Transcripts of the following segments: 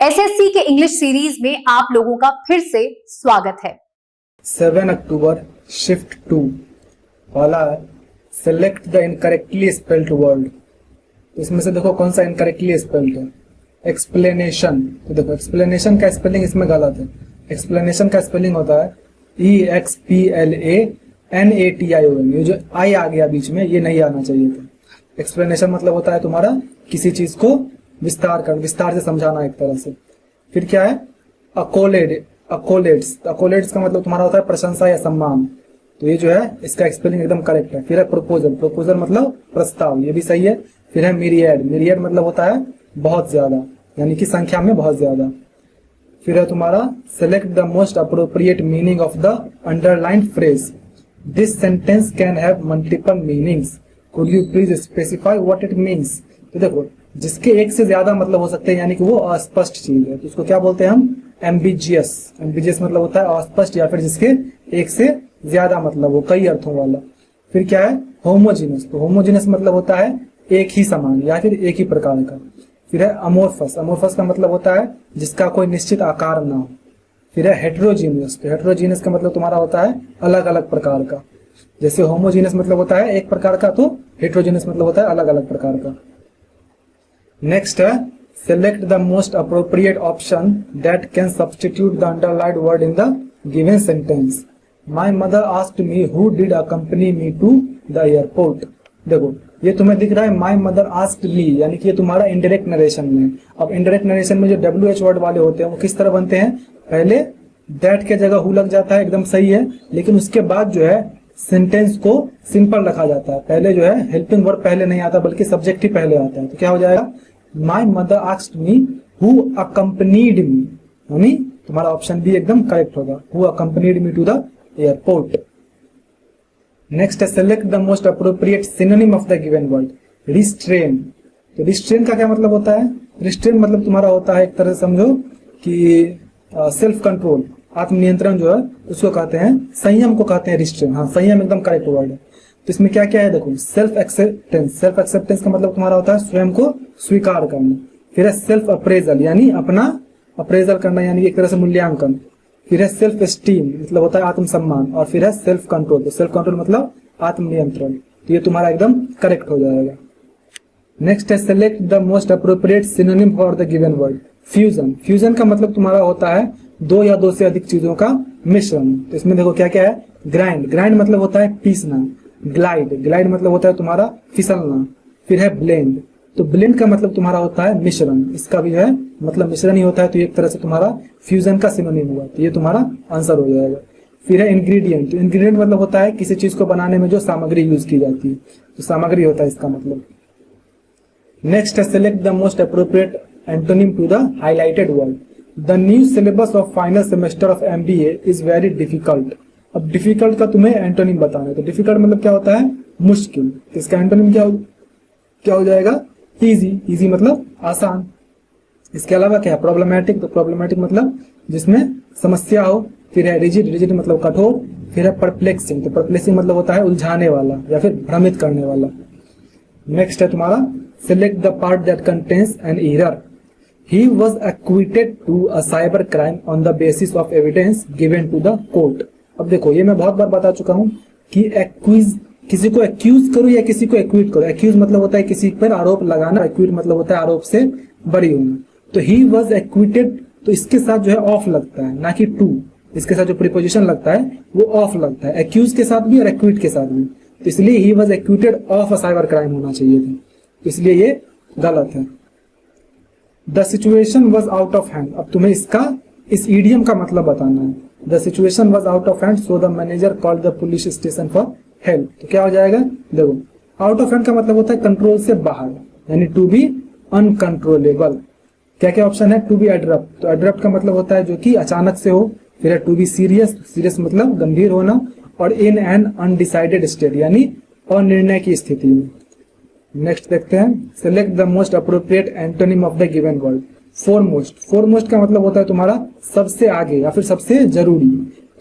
SSC के English series में आप लोगों का फिर से स्वागत है। 7 अक्टूबर शिफ्ट 2 वाला है select the incorrectly spelled word. तो इसमें से देखो कौन सा इनकरेक्टली स्पेल्ड है। एक्सप्लेनेशन। तो देखो एक्सप्लेनेशन का स्पेलिंग इसमें गलत है। एक्सप्लेनेशन का स्पेलिंग होता है EXPLANATION। ये जो आई आ गया बीच में ये नहीं आना चाहिए था। एक्सप्लेनेशन मतलब होता है तुम्हारा किसी चीज को विस्तार से समझाना एक तरह से। फिर क्या है अकोलेट्स का मतलब तुम्हारा होता है प्रशंसा या सम्मान। तो ये जो है इसका स्पेलिंग एकदम करेक्ट है। फिर है प्रपोजल मतलब प्रस्ताव, ये भी सही है। फिर है मिरियड मतलब होता है बहुत ज्यादा, यानी कि संख्या में बहुत ज्यादा। फिर है तुम्हारा select the most appropriate meaning of the underlined phrase. This sentence can have multiple meanings, could you please specify what it means. तो देखो जिसके एक से ज्यादा मतलब हो सकते हैं, यानी कि वो अस्पष्ट चीज है, तो उसको क्या बोलते हैं हम एम्बिजियस मतलब होता है अस्पष्ट, या फिर जिसके एक से ज्यादा मतलब हो, कई अर्थों वाला। फिर क्या है होमोजीनस। तो होमोजीनस मतलब होता है एक ही समान या फिर एक ही प्रकार का। फिर है अमोर्फस का मतलब होता है जिसका कोई निश्चित आकार ना हो। फिर है हेट्रोजीनियस। तो हेट्रोजीनियस का मतलब तुम्हारा होता है अलग अलग प्रकार का। जैसे होमोजीनस मतलब होता है एक प्रकार का, तो हेट्रोजीनियस मतलब होता है अलग अलग प्रकार का। नेक्स्ट है select the most appropriate option that can substitute the underlined word in the given sentence. My mother asked me who did accompany me to the airport. देखो ये तुम्हें दिख रहा है माय मदर आस्क्ड मी, यानी कि ये तुम्हारा इनडायरेक्ट नरेशन में। अब इनडायरेक्ट नरेशन में जो WH वर्ड वाले होते हैं वो किस तरह बनते हैं, पहले दैट के जगह हु लग जाता है, एकदम सही है। लेकिन उसके बाद जो है सेंटेंस को सिंपल रखा जाता है। पहले जो है हेल्पिंग वर्ब पहले नहीं आता बल्कि सब्जेक्ट ही पहले आता है। तो क्या हो जाएगा my mother asked me who accompanied me, यानी तुम्हारा ऑप्शन बी एकदम करेक्ट होगा, who accompanied me to the airport. Next है select the most appropriate synonym of the given word. Restrain. तो रिस्ट्रेन का क्या मतलब होता है, रिस्ट्रेन मतलब तुम्हारा होता है एक तरह से समझो कि सेल्फ कंट्रोल, आत्मनियंत्रण जो है उसको कहते हैं, संयम को कहते हैं रिस्ट्रेन। हाँ संयम एकदम करेक्ट वर्ड है। तो इसमें क्या क्या है देखो सेल्फ एक्सेप्टेंस का मतलब तुम्हारा होता है स्वयं को स्वीकार करना। फिर है सेल्फ अप्रेजल, यानी अपना अप्रेजल करना, यानी एक तरह से मूल्यांकन। फिर है सेल्फ एस्टीम मतलब होता है आत्मसम्मान। और फिर है सेल्फ कंट्रोल। तो सेल्फ कंट्रोल मतलब आत्मनियंत्रण। तो ये तुम्हारा एकदम करेक्ट हो जाएगा। नेक्स्ट है select the most appropriate synonym for the given word. Fusion का मतलब तुम्हारा होता है दो या दो से अधिक चीजों का मिश्रण। तो इसमें देखो क्या क्या है ग्राइंड मतलब होता है पीसना। ग्लाइड मतलब होता है तुम्हारा फिसलना। फिर है ब्लेंड। तो ब्लेंड का मतलब तुम्हारा होता है मिश्रण, इसका भी है मतलब मिश्रण ही होता है। तो एक तरह से तुम्हारा फ्यूजन का सिनोनिम हुआ, तो ये तुम्हारा आंसर हो जाएगा। फिर है इंग्रेडिएंट। तो इंग्रेडिएंट मतलब होता है किसी चीज को बनाने में जो सामग्री यूज की जाती है, तो सामग्री होता है इसका मतलब। नेक्स्ट है select the most appropriate antonym to the highlighted word. The new syllabus of final semester of MBA is very difficult. अब डिफिकल्ट का तुम्हें एंटोनिम बताना है। तो डिफिकल्ट मतलब क्या होता है मुश्किल, तो इसका एंटोनिम क्या हो जाएगा इजी मतलब आसान। इसके अलावा क्या है प्रॉब्लमैटिक। तो प्रॉब्लमैटिक मतलब जिसमें समस्या हो। फिर है रिजिड मतलब कठोर। फिर है परप्लेक्सिंग। तो परप्लेक्सिंग मतलब होता है उलझाने वाला या फिर भ्रमित करने वाला। नेक्स्ट है तुम्हारा select the part that contains an error. He was acquitted to a cyber crime on the basis of evidence given to the court. अब देखो ये मैं बहुत बार बता चुका हूं कि किसी को एक्यूज करो या किसी को एक्विट करो। एक्यूज मतलब होता है किसी पर आरोप लगाना, एक्विट मतलब होता है आरोप से बरी होना। तो ही वॉज एक्विटेड, तो इसके साथ जो है ऑफ लगता है, ना कि टू। इसके साथ जो प्रीपोजिशन लगता है वो ऑफ लगता है, एक्यूज के साथ भी और एक्विट के साथ भी। तो इसलिए ही was acquitted of a cyber crime होना चाहिए था, तो इसलिए ये गलत है। The situation was out of hand. अब तुम्हें इस ईडियम का मतलब बताना है। The situation was out of hand so the manager called the police station for help. तो क्या हो जाएगा देखो आउट ऑफ हैंड का मतलब होता है कंट्रोल से बाहर, यानी टू बी अनकंट्रोलेबल। क्या क्या ऑप्शन है टू बी एड्रप्ट। तो एड्रप्ट का मतलब होता है जो कि अचानक से हो। फिर है टू बी सीरियस मतलब गंभीर होना। और इन एन अनडिसाइडेड स्टेट, यानी अनिर्णय की स्थिति में। नेक्स्ट देखते हैं select the most appropriate antonym of the given word. Foremost का मतलब होता है तुम्हारा सबसे आगे या फिर सबसे जरूरी।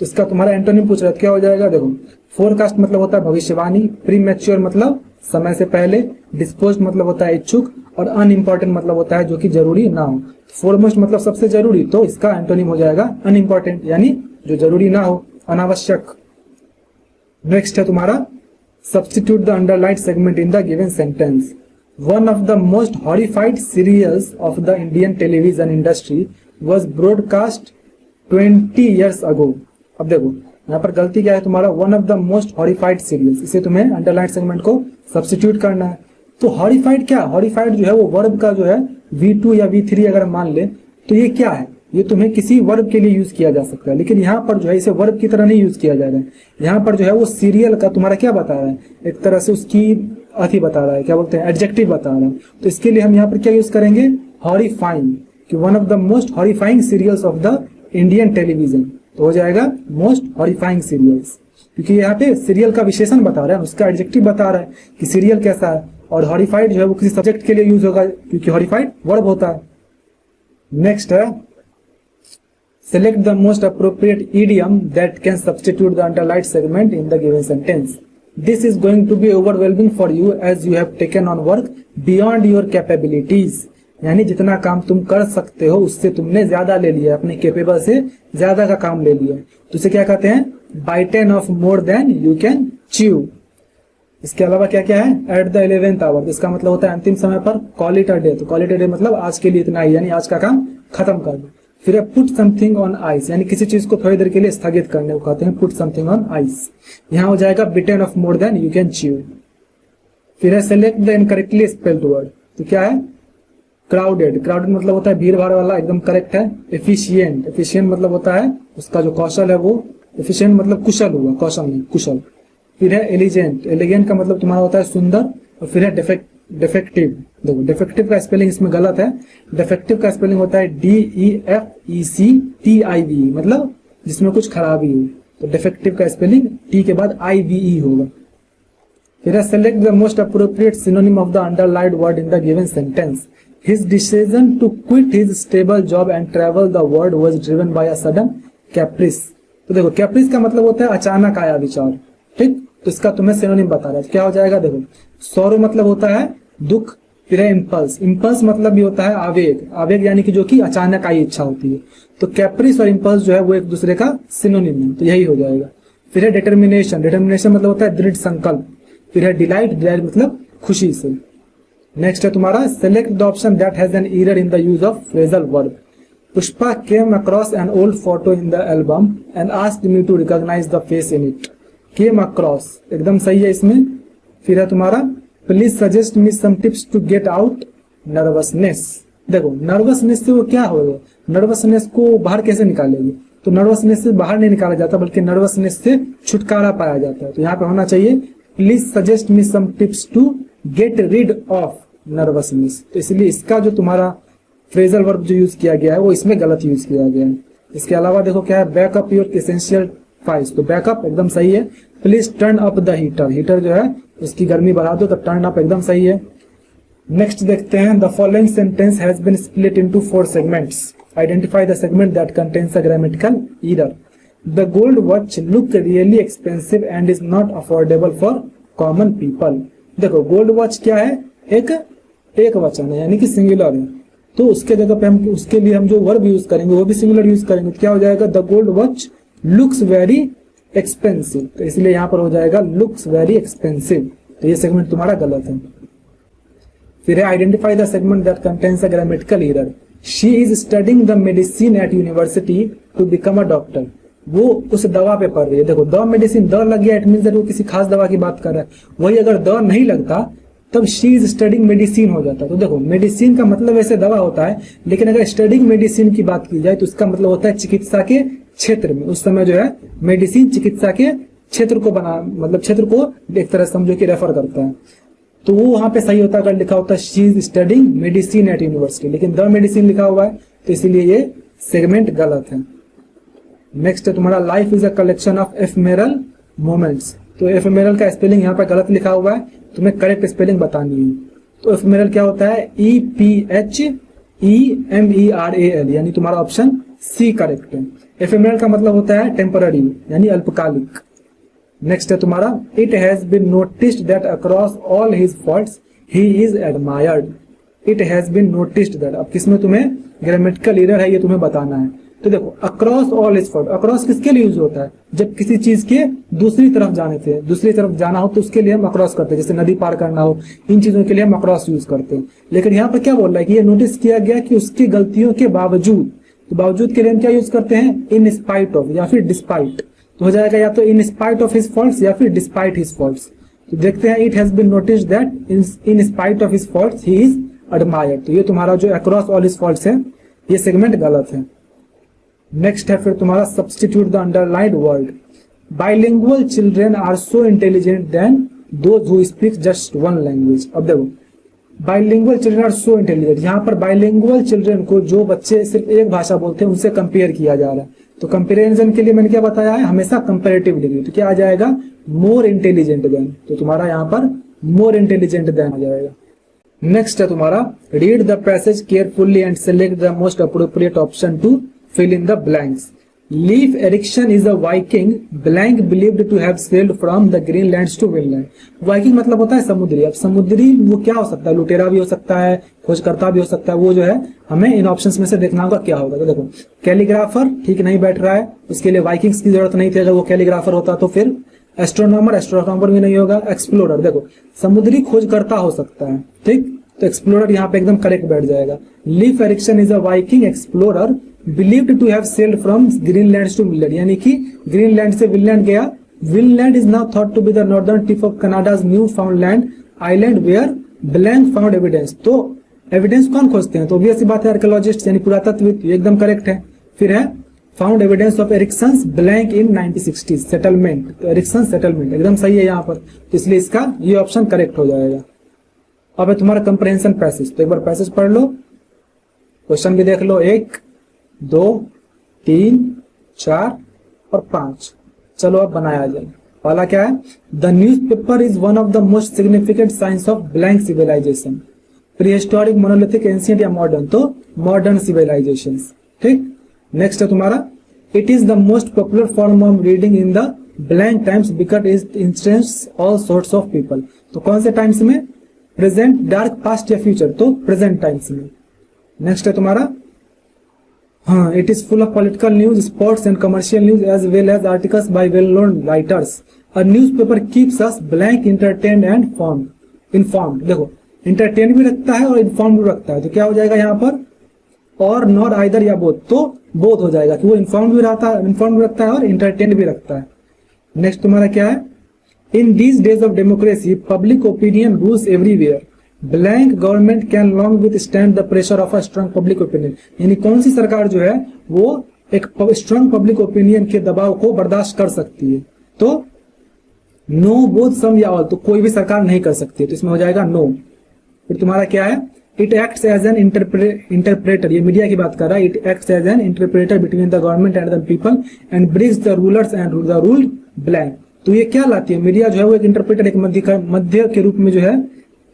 तो इसका तुम्हारा एंटोनिम पूछ रहा है क्या हो जाएगा देखो फोरकास्ट मतलब होता है भविष्यवाणी। प्रीमैच्योर मतलब समय से पहले, डिस्पोज्ड मतलब होता है इच्छुक, और अनइम्पॉर्टेंट मतलब होता है जो कि जरूरी ना हो। फोरमोस्ट मतलब सबसे जरूरी, तो इसका एंटोनिम हो जाएगा अनइम्पॉर्टेंट, यानी जो जरूरी ना हो, अनावश्यक। नेक्स्ट है तुम्हारा substitute the underlined segment in the given sentence. One of the most horrified serials of the Indian television industry was broadcast 20 years ago। अब देखो यहाँ पर गलती क्या है तुम्हारा, one of the most horrified serials, इसे तुम्हें अंडरलाइन सेगमेंट को सब्स्टिट्यूट करना है। तो हॉरिफाइड क्या, हॉरिफाइड जो है वो वर्ब का जो है V2 या V3 अगर मान ले तो ये क्या है, ये तुम्हें किसी वर्ब के लिए यूज किया जा सकता है, लेकिन यहाँ पर जो है इसे वर्ब की तरह नहीं यूज किया जा रहा है। यहाँ पर जो है वो सीरियल का तुम्हारा क्या बता रहा है, एक तरह से उसकी अथी बता रहा है, क्या बोलते हैं, एडजेक्टिव बता रहा है। तो इसके लिए हम यहाँ पर क्या यूज करेंगे, हॉरिफाइंग, कि one of the most horrifying serials of the Indian television, तो हो जाएगा मोस्ट हॉरिफाइंग सीरियल्स, क्योंकि यहाँ पे सीरियल का विशेषण बता रहा है, उसका एडजेक्टिव बता रहा है कि सीरियल कैसा है। और हॉरिफाइड जो है वो किसी सब्जेक्ट के लिए यूज होगा, क्योंकि हॉरिफाइड वर्ब होता है। नेक्स्ट है select the most appropriate idiom that can substitute the underlined segment in the given sentence. This is going to be overwhelming for you as you have taken on work beyond your capabilities, यानी जितना काम तुम कर सकते हो उससे तुमने ज्यादा ले लिया, अपने केपेबल से ज्यादा का काम ले लिया, तो इसे क्या कहते हैं, bite 10 off more than you can chew. इसके अलावा क्या क्या है, एट द 11th आवर, इसका मतलब होता है अंतिम समय पर। कॉल इट अ डे, तो कॉल इट अ डे मतलब आज के लिए इतना ही, यानी आज का काम खत्म कर दो। फिर है पुट समथिंग ऑन आइस, यानी किसी चीज को थोड़ी देर के लिए स्थगित करने को कहते हैं पुट समथिंग ऑन आइस। यहाँ हो जाएगा bitten off more than you can chew. फिर है select the incorrectly spelled word, तो क्या है, क्राउडेड, क्राउडेड मतलब होता है भीड़ भाड़ वाला, एकदम करेक्ट है। एफिशिएंट, एफिशिएंट मतलब होता है उसका जो कौशल है वो, एफिशिएंट मतलब कुशल हुआ, कौशल नहीं कुशल। फिर है एलिजेंट, एलिगेंट का मतलब तुम्हारा होता है सुंदर। और फिर है डिफेक्टिव, देखो डिफेक्टिव का स्पेलिंग इसमें गलत है, डिफेक्टिव का स्पेलिंग होता है DEFECTIVE, मतलब जिसमें कुछ खराबी हो, तो डिफेक्टिव का स्पेलिंग टी के बाद IVE होगा। फिर है select the most appropriate synonym of the underlined word in the given sentence. His decision to quit his stable job and travel the world was driven by a sudden caprice। तो देखो Caprice का मतलब होता है अचानक आया विचार, ठीक, तो इसका तुम्हें सिनोनिम बता रहा है, तो क्या हो जाएगा, देखो सॉरो मतलब होता है दुख, फिर है इम्पल्स, इम्पल्स मतलब भी होता है आवेग, आवेग यानी कि जो कि अचानक आई इच्छा होती है। तो कैप्रिस और इम्पल्स जो है वो एक दूसरे का सिनोनिम है, तो यही हो जाएगा। फिर है डिटर्मिनेशन, डिटर्मिनेशन मतलब होता है दृढ़ संकल्प। फिर है डिलाइट, डिलाइट मतलब खुशी से। नेक्स्ट है तुम्हारा select the option that has an error in the use of phrasal verb. Pushpa came across an old photo in the album and asked me to recognise the face in it. Came across एकदम सही है इसमें। फिर है तुम्हारा please suggest me some tips to get out nervousness. देखो nervousness से वो क्या होगा, नर्वसनेस को बाहर कैसे निकालेंगे, तो नर्वसनेस से बाहर नहीं निकाला जाता बल्कि नर्वसनेस से छुटकारा पाया जाता है। तो यहाँ पे होना चाहिए please suggest me some tips to get rid of nervousness. तो इसलिए इसका जो तुम्हारा फ्रेजल वर्ब जो यूज किया गया है वो इसमें गलत यूज किया गया है। इसके अलावा देखो क्या है, बैकअप योर एसेंशियल फाइल्स, तो बैकअप एकदम सही है। Please turn up the heater, heater जो है उसकी गर्मी बढ़ा दो, तो टर्न अप एकदम सही है। नेक्स्ट देखते हैं the following sentence has been split into 4 segments. Identify the segment that contains a grammatical error. The gold watch look really expensive and is not affordable for common people. देखो gold watch क्या है, एक वचन है यानी कि singular है, तो उसके जगह पे हम उसके लिए हम जो वर्ब यूज करेंगे वो भी सिंगुलर यूज करेंगे। तो क्या हो जाएगा, the gold watch looks very expensive, तो इसलिए यहां पर हो जाएगा लुक्स वेरी एक्सपेंसिव। तो ये सेगमेंट तुम्हारा गलत है। फिर है identify the segment that contains a grammatical error. She is studying the medicine at university to become a doctor. वो उस दवा पे पढ़ रही है। देखो द मेडिसिन, द लग गया, इट मींस दैट वो किसी खास दवा की बात कर रहा है। वही अगर द नहीं लगता तब शी इज स्टडिंग मेडिसिन हो जाता। तो देखो मेडिसिन का मतलब वैसे दवा होता है, लेकिन अगर स्टडिंग मेडिसिन की बात की जाए तो उसका मतलब होता है चिकित्सा के क्षेत्र में। उस समय जो है मेडिसिन चिकित्सा के क्षेत्र को मतलब क्षेत्र को एक तरह समझो कि रेफर करता है। तो वो वहां पे सही होता है अगर लिखा होता है she is studying medicine at university, लेकिन द मेडिसिन लिखा हुआ है तो इसीलिए ये सेगमेंट गलत है। नेक्स्ट है तुम्हारा life is a collection of ephemeral moments. तो एफमेरल का स्पेलिंग यहाँ पर गलत लिखा हुआ है, तुम्हें करेक्ट स्पेलिंग बतानी है। तो एफमेरल क्या होता है, EPHEMERAL, यानी तुम्हारा ऑप्शन सी करेक्ट है। एफमेरल का मतलब होता है टेम्पररी यानी अल्पकालिक। नेक्स्ट है तुम्हारा, it has been noticed that across all his faults he is admired. It has been noticed that, अब किसमें तुम्हें ग्रामेटिकल एरर है ये तुम्हें बताना है। तो देखो across all his fault, across किसके लिए यूज होता है, जब किसी चीज के दूसरी तरफ जाना हो तो उसके लिए हम अक्रॉस करते हैं, जैसे नदी पार करना हो, इन चीजों के लिए हम अक्रॉस यूज करते हैं। लेकिन यहाँ पर क्या बोल रहा है कि ये नोटिस किया गया कि उसकी गलतियों के बावजूद, तो बावजूद के लिए हम क्या यूज करते हैं, इन स्पाइट ऑफ या फिर डिस्पाइट। तो हो जाएगा या तो in spite of his faults या फिर डिस्पाइट हिज फॉल्ट्स। तो देखते हैं, it has been noticed that in spite of his faults he is admired. तो ये तुम्हारा जो अक्रॉस ऑल हिज फॉल्ट्स है ये सेगमेंट गलत है। नेक्स्ट है फिर तुम्हारा, substitute the underlined word. Bilingual children are so intelligent than those who speak just one language. अब देखो bilingual children are so intelligent, यहाँ पर बाइलिंगुअल चिल्ड्रेन को जो बच्चे सिर्फ एक भाषा बोलते हैं उनसे कंपेयर किया जा रहा है। तो कंपेरिजन के लिए मैंने क्या बताया है, हमेशा कंपेरेटिव डिग्री। तो क्या आ जाएगा, मोर इंटेलिजेंट देन। तो तुम्हारा यहाँ पर मोर इंटेलिजेंट देन आ जाएगा। नेक्स्ट है तुम्हारा, read the passage carefully and select the most appropriate option to fill in the blanks. Leif Erikson is a Viking blank believed to have sailed from the Greenlands to Vinland. Viking मतलब होता है समुद्री। अब समुद्री वो क्या हो सकता है, लुटेरा भी हो सकता है, खोजकर्ता भी हो सकता है। वो जो है हमें इन ऑप्शंस में से देखना होगा क्या होगा। तो देखो कैलीग्राफर ठीक नहीं बैठ रहा है, उसके लिए वाइकिंग्स की जरूरत नहीं थी। अगर वो कैलीग्राफर होता तो फिर एस्ट्रोनॉमर भी नहीं होगा। एक्सप्लोरर, देखो समुद्री खोजकर्ता हो सकता है, ठीक, तो एक्सप्लोरर यहाँ पे एकदम करेक्ट बैठ जाएगा। Leif Erikson is a Viking explorer believed to have sailed from Greenland to Vinland, यानी कि ग्रीनलैंड से विनलैंड गया। Vinland is now thought to be the northern tip of Canada's Newfoundland island where blank found evidence. तो evidence कौन खोजते हैं, तो obvious बात है आर्कियोलॉजिस्ट यानी पुरातत्वविद, एकदम करेक्ट है। फिर है found evidence of Erikson's blank in 1960 settlement, तो एरिक्सन सेटलमेंट एकदम सही है यहाँ पर, तो इसलिए इसका ये ऑप्शन करेक्ट हो जाएगा। अब है तुम्हारा कंप्रहेंशन पैसेज। तो एक बार पैसेज पढ़ लो, क्वेश्चन भी देख लो, 1 2 3 4 और 5। चलो अब बनाया जाए। पहला क्या है, the newspaper is one of the most significant signs of blank civilization. Prehistoric, monolithic, ancient या मॉडर्न, तो मॉडर्न सिविलाइजेशन, ठीक। नेक्स्ट है तुम्हारा, it is the most popular form of reading in the blank times because it instance all sorts of people. तो कौन से times में, present, dark, past या फ्यूचर, तो प्रेजेंट टाइम्स में। नेक्स्ट है तुम्हारा, हाँ, it is full of political news, sports and commercial news as well as articles by well known writers. A newspaper keeps us blank entertained and informed. देखो entertain भी रखता है और इन्फॉर्म्ड भी रखता है, तो क्या हो जाएगा यहाँ पर, और नॉट आइदर या बोथ, तो बोथ हो जाएगा कि वो इन्फॉर्म्ड भी रखता है और इंटरटेन भी रखता है। नेक्स्ट तुम्हारा क्या है, in these days of democracy public opinion rules everywhere, blank government can long with stand the pressure of a strong public opinion. यानी कौन सी सरकार जो है वो एक स्ट्रॉन्ग पब्लिक ओपिनियन के दबाव को बर्दाश्त कर सकती है, तो नो, बोथ, सम या ऑल, तो कोई भी सरकार नहीं कर सकती है, तो इसमें हो जाएगा नो। फिर तुम्हारा क्या है, it acts as an interpreter, ये मीडिया की बात कर रहा है, it acts as an interpreter between the government and the people and bridge the rulers and the ruled blank. तो ये क्या लाती है, मीडिया जो है वो एक इंटरप्रेटर, एक मध्य के रूप में जो है,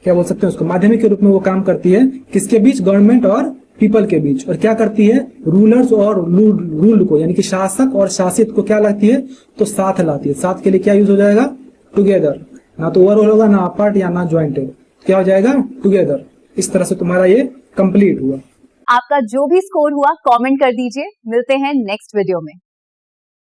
क्या बोल सकते हैं उसको, माध्यमिक के रूप में वो काम करती है, किसके बीच, गवर्नमेंट और पीपल के बीच। और क्या करती है, रूलर्स और रूल्ड को, यानी कि शासक और शासित को क्या लाती है, तो साथ लाती है। साथ के लिए क्या यूज हो जाएगा, टुगेदर, ना तो ओवरऑल होगा, ना अपार्ट या ना ज्वाइंटेड, क्या हो जाएगा, टुगेदर। इस तरह से तुम्हारा ये कंप्लीट हुआ। आपका जो भी स्कोर हुआ कमेंट कर दीजिए। मिलते हैं नेक्स्ट वीडियो में।